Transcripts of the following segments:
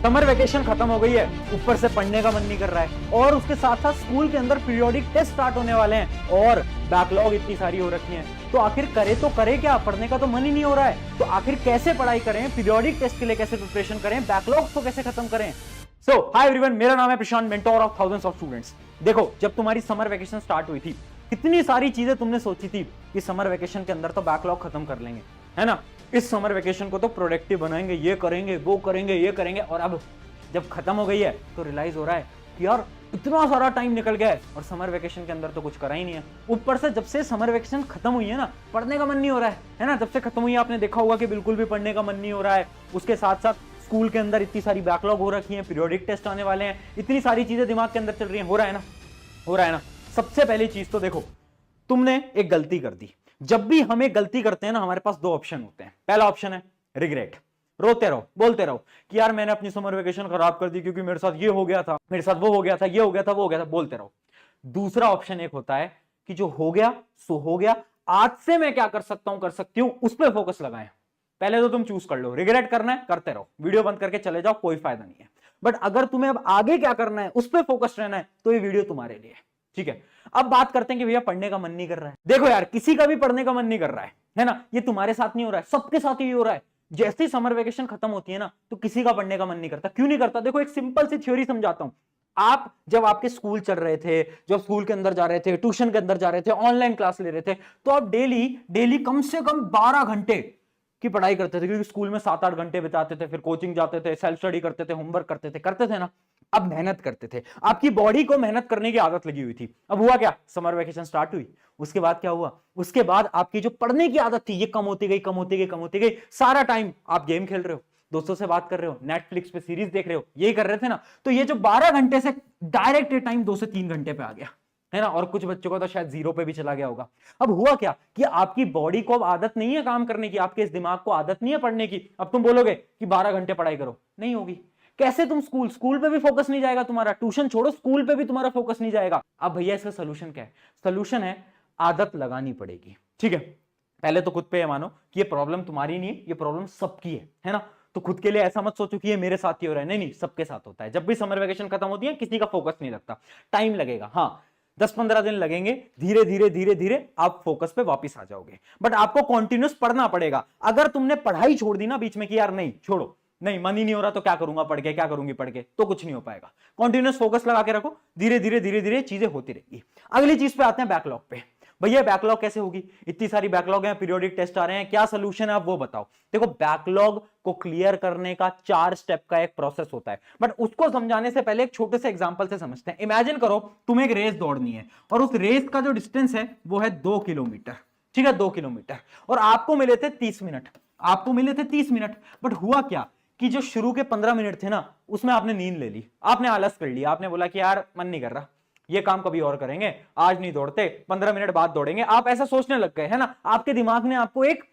Summer vacation खत्म हो गई है, ऊपर से पढ़ने का मन नहीं कर रहा है, और उसके साथ साथ स्कूल के अंदर पीरियोडिक टेस्ट स्टार्ट होने वाले हैं और बैकलॉग इतनी सारी हो रखी है। तो आखिर करे क्या, पढ़ने का तो मन ही नहीं हो रहा है। तो आखिर कैसे पढ़ाई करें, पीरियोडिक टेस्ट के लिए कैसे प्रिपरेशन करें, बैकलॉग को कैसे खत्म करें। सो हाय एवरीवन, मेरा नाम है Prashant, mentor of thousands of students. देखो, जब तुम्हारी समर वेकेशन स्टार्ट हुई थी, कितनी सारी चीजें तुमने सोची थी कि समर वेकेशन के अंदर तो बैकलॉग खत्म कर लेंगे, है ना, इस समर वेकेशन को तो प्रोडक्टिव बनाएंगे, ये करेंगे, वो करेंगे, ये करेंगे। और अब जब खत्म हो गई है तो रियलाइज हो रहा है कि यार इतना सारा टाइम निकल गया है और समर वेकेशन के अंदर तो कुछ करा ही नहीं है। ऊपर से जब से समर वेकेशन खत्म हुई है ना, पढ़ने का मन नहीं हो रहा है ना। जब से खत्म हुई है आपने देखा होगा कि बिल्कुल भी पढ़ने का मन नहीं हो रहा है। उसके साथ साथ स्कूल के अंदर इतनी सारी बैकलॉग हो रखी है, पीरियोडिक टेस्ट आने वाले हैं, इतनी सारी चीजें दिमाग के अंदर चल रही है। हो रहा है ना। सबसे पहली चीज तो देखो, तुमने एक गलती कर दी। जब भी हम एक गलती करते हैं ना, हमारे पास दो ऑप्शन होते हैं। पहला ऑप्शन है रिग्रेट, रोते रहो, बोलते रहो कि यार मैंने अपनी समर वेकेशन खराब कर दी क्योंकि मेरे साथ ये हो गया था, मेरे साथ वो हो गया था, ये हो गया था, वो हो गया था, बोलते रहो। दूसरा ऑप्शन एक होता है कि जो हो गया सो हो गया, आज से मैं क्या कर सकता हूं, कर सकती हूं, उस पर फोकस लगाएं। पहले तो तुम चूज कर लो, रिग्रेट करना है करते रहो, वीडियो बंद करके चले जाओ, कोई फायदा नहीं है। बट अगर तुम्हें अब आगे क्या करना है, उस पर फोकस रहना है, तो ये वीडियो तुम्हारे लिए, ठीक है। अब बात करते हैं कि भैया पढ़ने का मन नहीं कर रहा है। देखो यार, किसी का भी पढ़ने का मन नहीं कर रहा है ना। ये तुम्हारे साथ नहीं हो रहा है, सबके साथ ही हो रहा है। जैसे ही समर वेकेशन खत्म होती है ना, तो किसी का पढ़ने का मन नहीं करता। क्यों नहीं करता? देखो, एक सिंपल सी थ्योरी समझाता हूं। आप जब आपके स्कूल चल रहे थे, जब स्कूल के अंदर जा रहे थे, ट्यूशन के अंदर जा रहे थे, ऑनलाइन क्लास ले रहे थे, तो आप डेली कम से कम 12 घंटे की पढ़ाई करते थे, क्योंकि स्कूल में 7-8 घंटे बिताते थे, फिर कोचिंग जाते थे, सेल्फ स्टडी करते थे, होमवर्क करते थे ना। अब मेहनत करते थे, आपकी बॉडी को मेहनत करने की आदत लगी हुई थी। अब हुआ क्या, समर वेकेशन स्टार्ट हुई, उसके बाद क्या हुआ, उसके बाद आपकी जो पढ़ने की आदत थी ये कम होती गई। सारा टाइम आप गेम खेल रहे हो, दोस्तों से बात कर रहे हो, नेटफ्लिक्स पे सीरीज देख रहे हो, यही कर रहे थे ना। तो ये जो 12 घंटे से डायरेक्ट ये टाइम 2 से 3 घंटे पे आ गया, है ना। और कुछ बच्चों का तो शायद 0 पे भी चला गया होगा। अब हुआ क्या कि आपकी बॉडी को अब आदत नहीं है काम करने की, आपके इस दिमाग को आदत नहीं है पढ़ने की। अब तुम बोलोगे कि 12 घंटे पढ़ाई करो, नहीं होगी। कैसे? तुम स्कूल पे भी फोकस नहीं जाएगा तुम्हारा, ट्यूशन छोड़ो, स्कूल पे भी तुम्हारा फोकस नहीं जाएगा। अब भैया इसका सोल्यूशन क्या है? सोल्यूशन है आदत लगानी पड़ेगी, ठीक है। पहले तो खुद पे ये मानो कि ये प्रॉब्लम तुम्हारी नहीं है, ये प्रॉब्लम सबकी है ना। तो खुद के लिए ऐसा मत सोचो कि ये मेरे साथ ही हो रहा है, नहीं, सबके साथ होता है। जब भी समर वेकेशन खत्म होती है, किसी का फोकस नहीं लगता, टाइम लगेगा, हाँ 10-15 दिन लगेंगे, धीरे आप फोकस पे वापस आ जाओगे। बट आपको कंटिन्यूस पढ़ना पड़ेगा। अगर तुमने पढ़ाई छोड़ दी ना बीच में कि यार नहीं, छोड़ो, नहीं मन ही नहीं हो रहा तो क्या करूंगा पढ़ के, क्या करूंगी पढ़ के, तो कुछ नहीं हो पाएगा। कंटिन्यूस फोकस लगा के रखो, धीरे चीजें होती रहेगी। अगली चीज पे आते हैं बैकलॉग पे। भैया बैकलॉग कैसे होगी? इतनी सारी बैकलॉग है, पीरियोडिक टेस्ट आ रहे हैं, क्या सोल्यूशन है आप वो बताओ। देखो, बैकलॉग को क्लियर करने का 4 स्टेप का एक प्रोसेस होता है, बट उसको समझाने से पहले एक छोटे से एग्जांपल से समझते हैं। इमेजिन करो तुम्हें एक रेस दौड़नी है और उस रेस का जो डिस्टेंस है वो है 2 किलोमीटर, ठीक है, 2 किलोमीटर, और आपको मिले थे 30 मिनट। बट हुआ क्या कि जो शुरू के 15 मिनट थे ना, उसमें आपने नींद ले ली, आपने आलस कर लिया, आपने बोला कि यार मन नहीं कर रहा, ये काम कभी और करेंगे, आज नहीं दौड़ते, 15 मिनट बाद दौड़ेंगे। आप ऐसा सोचने लग गए, है ना। आपके दिमाग ने आपको एक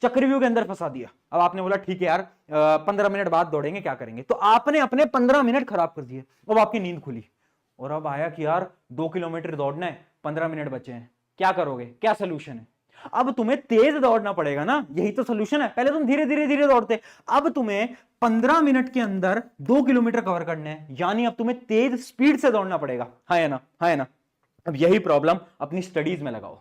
चक्रव्यूह के अंदर फंसा दिया। अब आपने बोला ठीक है यार, 15 मिनट बाद दौड़ेंगे, क्या करेंगे, तो आपने अपने 15 मिनट खराब कर दिए। अब आपकी नींद खुली और अब आया कि यार 2 किलोमीटर दौड़ना है, 15 मिनट बचे हैं, क्या करोगे, क्या सोल्यूशन है? अब तुम्हें तेज दौड़ना पड़ेगा ना, यही तो सोल्यूशन है। पहले तुम धीरे दौड़ते, अब तुम्हें 15 मिनट के अंदर 2 किलोमीटर कवर करने हैं, यानी अब तुम्हें तेज स्पीड से दौड़ना पड़ेगा, है ना। अब यही प्रॉब्लम अपनी स्टडीज में लगाओ।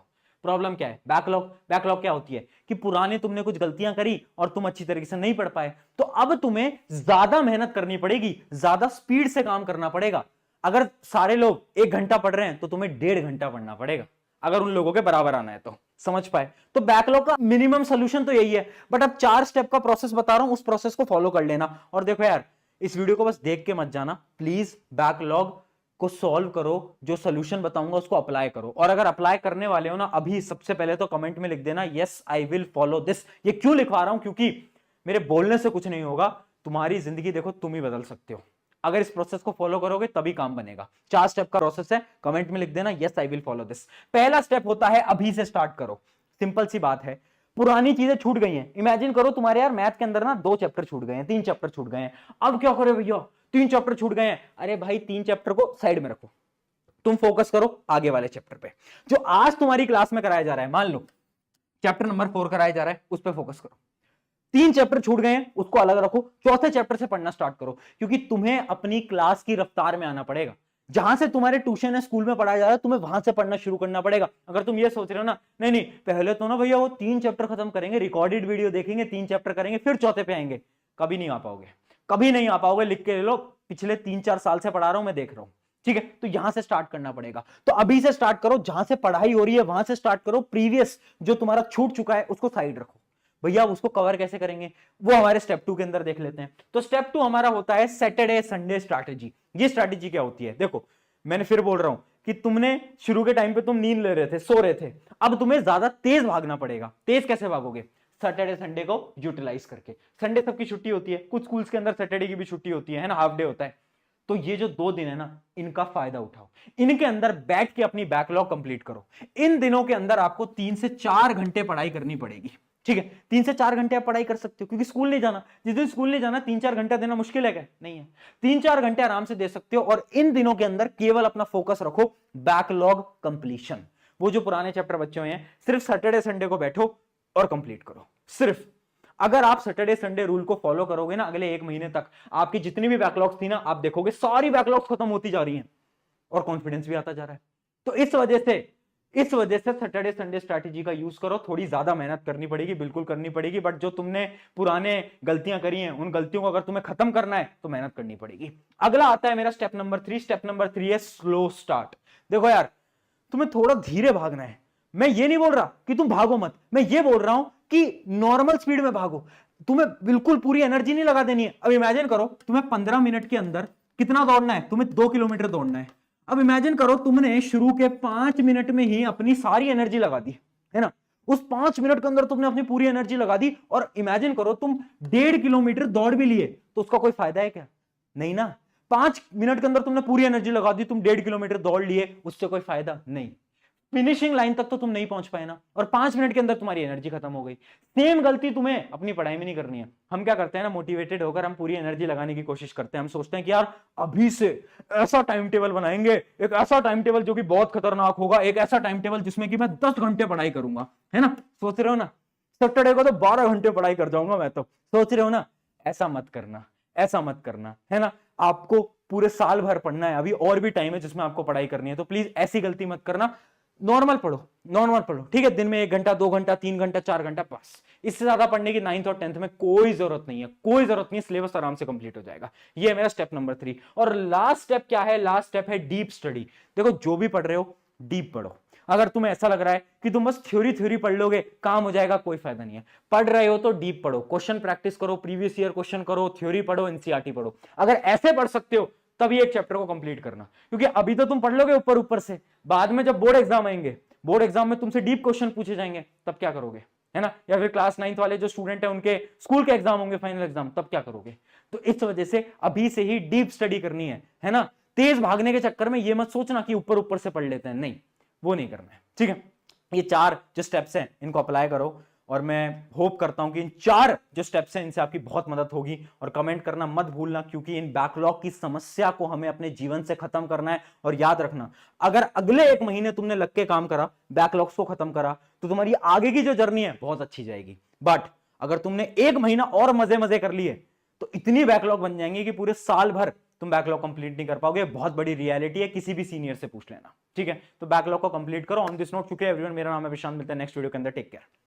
प्रॉब्लम क्या है? बैकलॉग क्या होती है कि पुराने तुमने कुछ गलतियां करी और तुम अच्छी तरीके से नहीं पढ़ पाए, तो अब तुम्हें ज्यादा मेहनत करनी पड़ेगी, ज्यादा स्पीड से काम करना पड़ेगा। अगर सारे लोग 1 घंटा पढ़ रहे हैं तो तुम्हें 1.5 घंटा पढ़ना पड़ेगा, अगर उन लोगों के बराबर आना है तो। समझ पाए? तो बैकलॉग का मिनिमम सोल्यूशन तो यही है। बट अब 4 स्टेप का प्रोसेस बता रहा हूं, उस प्रोसेस को फॉलो कर लेना। और देखो यार, इस वीडियो को बस देख के मत जाना, प्लीज बैकलॉग को सॉल्व करो, जो सोल्यूशन बताऊंगा उसको अप्लाई करो। और अगर अप्लाई करने वाले हो ना, अभी सबसे पहले तो कमेंट में लिख देना yes I will follow this. ये क्यों लिखवा रहा हूं? क्योंकि मेरे बोलने से कुछ नहीं होगा, तुम्हारी जिंदगी देखो तुम ही बदल सकते हो। अगर इस प्रोसेस को फॉलो करोगे तभी काम बनेगा। 4 स्टेप का प्रोसेस है, कमेंट में लिख देना yes I will follow this. पहला स्टेप होता है अभी से स्टार्ट करो। सिंपल सी बात है, पुरानी चीजें छूट गई हैं। इमेजिन करो तुम्हारे यार मैथ के अंदर ना 2 चैप्टर छूट गए हैं, 3 चैप्टर छूट गए हैं। अब क्या करो भैया, 3 चैप्टर छूट गए हैं। अरे भाई 3 चैप्टर को साइड में रखो, तुम फोकस करो आगे वाले चैप्टर पे, जो आज तुम्हारी क्लास में कराया जा रहा है। मान लो चैप्टर नंबर 4 कराया जा रहा है, उस पर फोकस करो। 3 चैप्टर छूट गए हैं, उसको अलग रखो, चौथे चैप्टर से पढ़ना स्टार्ट करो, क्योंकि तुम्हें अपनी क्लास की रफ्तार में आना पड़ेगा। जहां से तुम्हारे ट्यूशन है, स्कूल में पढ़ाया जा रहा है, तुम्हें वहां से पढ़ना शुरू करना पड़ेगा। अगर तुम ये सोच रहे हो ना, नहीं नहीं पहले तो ना भैया वो 3 चैप्टर खत्म करेंगे, रिकॉर्डेड वीडियो देखेंगे, 3 चैप्टर करेंगे, फिर चौथे पे आएंगे, कभी नहीं आ पाओगे, कभी नहीं आ पाओगे। लिख के ले लो, पिछले 3-4 साल से पढ़ा रहा हूं मैं, देख रहा हूं। ठीक है, तो यहां से स्टार्ट करना पड़ेगा। तो अभी से स्टार्ट करो, जहां से पढ़ाई हो रही है वहां से स्टार्ट करो। प्रीवियस जो तुम्हारा छूट चुका है उसको साइड रखो। भैया उसको कवर कैसे करेंगे, वो हमारे स्टेप 2 के अंदर देख लेते हैं। तो स्टेप 2 हमारा होता है सैटरडे संडे स्ट्रैटेजी। ये स्ट्रैटेजी क्या होती है, देखो मैंने फिर बोल रहा हूं कि तुमने शुरू के टाइम पे तुम नींद ले रहे थे, सो रहे थे, अब तुम्हें ज्यादा तेज भागना पड़ेगा। तेज कैसे भागोगे, सैटरडे संडे को यूटिलाइज करके। संडे सबकी छुट्टी होती है, कुछ स्कूल्स के अंदर सैटरडे की भी छुट्टी होती है ना, हाफ डे होता है। तो ये जो 2 दिन है ना, इनका फायदा उठाओ, इनके अंदर बैठ के अपनी बैकलॉग कंप्लीट करो। इन दिनों के अंदर आपको 3 से 4 घंटे पढ़ाई करनी पड़ेगी। ठीक है, 3 से 4 घंटे आप पढ़ाई कर सकते हो, क्योंकि स्कूल नहीं जाना। जिस दिन स्कूल नहीं जाना 3-4 घंटा देना मुश्किल है क्या, नहीं है। 3-4 घंटे आराम से दे सकते हो, और इन दिनों के अंदर केवल अपना फोकस रखो बैकलॉग कंप्लीशन। वो जो पुराने चैप्टर बच्चे हुए हैं, सिर्फ सैटरडे संडे को बैठो और कंप्लीट करो। सिर्फ अगर आप सैटरडे संडे रूल को फॉलो करोगे ना, अगले 1 महीने तक आपकी जितनी भी बैकलॉग्स थी ना, आप देखोगे सारी बैकलॉग्स खत्म होती जा रही हैं और कॉन्फिडेंस भी आता जा रहा है। तो इस वजह से सैटरडे संडे स्ट्रैटेजी का यूज करो। थोड़ी ज्यादा मेहनत करनी पड़ेगी, बिल्कुल करनी पड़ेगी, बट जो तुमने पुराने गलतियां करी हैं, उन गलतियों को अगर तुम्हें खत्म करना है तो मेहनत करनी पड़ेगी। अगला आता है मेरा स्टेप नंबर 3। स्टेप नंबर 3 है स्लो स्टार्ट। देखो यार, तुम्हें थोड़ा धीरे भागना है। मैं ये नहीं बोल रहा कि तुम भागो मत, मैं ये बोल रहा हूं कि नॉर्मल स्पीड में भागो। तुम्हें बिल्कुल पूरी एनर्जी नहीं लगा देनी है। अब इमेजिन करो, तुम्हें 15 मिनट के अंदर कितना दौड़ना है, तुम्हें 2 किलोमीटर दौड़ना है। अब इमेजिन करो, तुमने शुरू के 5 मिनट में ही अपनी सारी एनर्जी लगा दी, है ना। उस 5 मिनट के अंदर तुमने अपनी पूरी एनर्जी लगा दी, और इमेजिन करो तुम 1.5 किलोमीटर दौड़ भी लिए, तो उसका कोई फायदा है क्या, नहीं ना। 5 मिनट के अंदर तुमने पूरी एनर्जी लगा दी, तुम 1.5 किलोमीटर दौड़ लिए, उससे कोई फायदा नहीं। फिनिशिंग लाइन तक तो तुम नहीं पहुंच पाए ना, और 5 मिनट के अंदर तुम्हारी एनर्जी खत्म हो गई। सेम गलती तुम्हें अपनी पढ़ाई में नहीं करनी है। हम क्या करते हैं ना, मोटिवेटेड होकर हम पूरी एनर्जी लगाने की कोशिश करते हैं। हम सोचते हैं कि यार अभी से ऐसा टाइम टेबल बनाएंगे, एक ऐसा टाइम टेबल जो कि बहुत खतरनाक होगा, एक ऐसा टाइम टेबल जिसमें कि मैं 10 घंटे पढ़ाई करूंगा, है ना। सोच रहे हो ना, सैटरडे को तो 12 घंटे पढ़ाई कर जाऊंगा मैं, तो सोच रहे हो ना। ऐसा मत करना, ऐसा मत करना, है ना। आपको पूरे साल भर पढ़ना है, अभी और भी टाइम है जिसमें आपको पढ़ाई करनी है। तो प्लीज ऐसी गलती मत करना। नॉर्मल पढ़ो, नॉर्मल पढ़ो, ठीक है। दिन में 1 घंटा, 2 घंटा, 3 घंटा, 4 घंटा, बस। इससे ज्यादा पढ़ने की 9th और 10th में कोई जरूरत नहीं है, कोई जरूरत नहीं है। सिलेबस आराम से कंप्लीट हो जाएगा। ये है मेरा स्टेप नंबर 3। और लास्ट स्टेप क्या है, लास्ट स्टेप है डीप स्टडी। देखो जो भी पढ़ रहे हो, डीप पढ़ो। अगर तुम्हें ऐसा लग रहा है कि तुम बस थ्योरी पढ़ लोगे, काम हो जाएगा, कोई फायदा नहीं है। पढ़ रहे हो तो डीप पढ़ो, क्वेश्चन प्रैक्टिस करो, प्रीवियस ईयर क्वेश्चन करो, थ्योरी पढ़ो, एनसीईआरटी पढ़ो। अगर ऐसे पढ़ सकते हो तभी एक चैप्टर को कंप्लीट करना, क्योंकि अभी तो तुम पढ़ लोगे ऊपर ऊपर से, बाद में जब बोर्ड एग्जाम आएंगे, बोर्ड एग्जाम में तुमसे डीप क्वेश्चन पूछे जाएंगे, तब क्या करोगे, है ना। या फिर क्लास 9th वाले जो स्टूडेंट है, उनके स्कूल के एग्जाम होंगे, फाइनल एग्जाम, तब क्या करोगे। तो इस वजह से अभी से ही डीप स्टडी करनी है ना। तेज भागने के चक्कर में ये मत सोचना कि ऊपर ऊपर से पढ़ लेते हैं, नहीं, वो नहीं करना है, ठीक है। ये 4 जो स्टेप्स हैं, इनको अप्लाई करो, और मैं होप करता हूं कि इन 4 जो स्टेप्स हैं, इनसे आपकी बहुत मदद होगी। और कमेंट करना मत भूलना, क्योंकि इन बैकलॉग की समस्या को हमें अपने जीवन से खत्म करना है। और याद रखना, अगर अगले 1 महीने तुमने लग के काम करा, बैकलॉग्स को खत्म करा, तो तुम्हारी आगे की जो जर्नी है बहुत अच्छी जाएगी। बट अगर तुमने 1 महीना और मजे मजे कर लिए, तो इतनी बैकलॉग बन जाएंगी कि पूरे साल भर तुम बैकलॉग कंप्लीट नहीं कर पाओगे। बहुत बड़ी रियलिटी है, किसी भी सीनियर से पूछ लेना, ठीक है। तो बैकलॉग को कंप्लीट करो। ऑन दिस नोट, चुके एवरीवन, मेरा नाम है विशांत, मिलता है नेक्स्ट वीडियो के अंदर। Take care.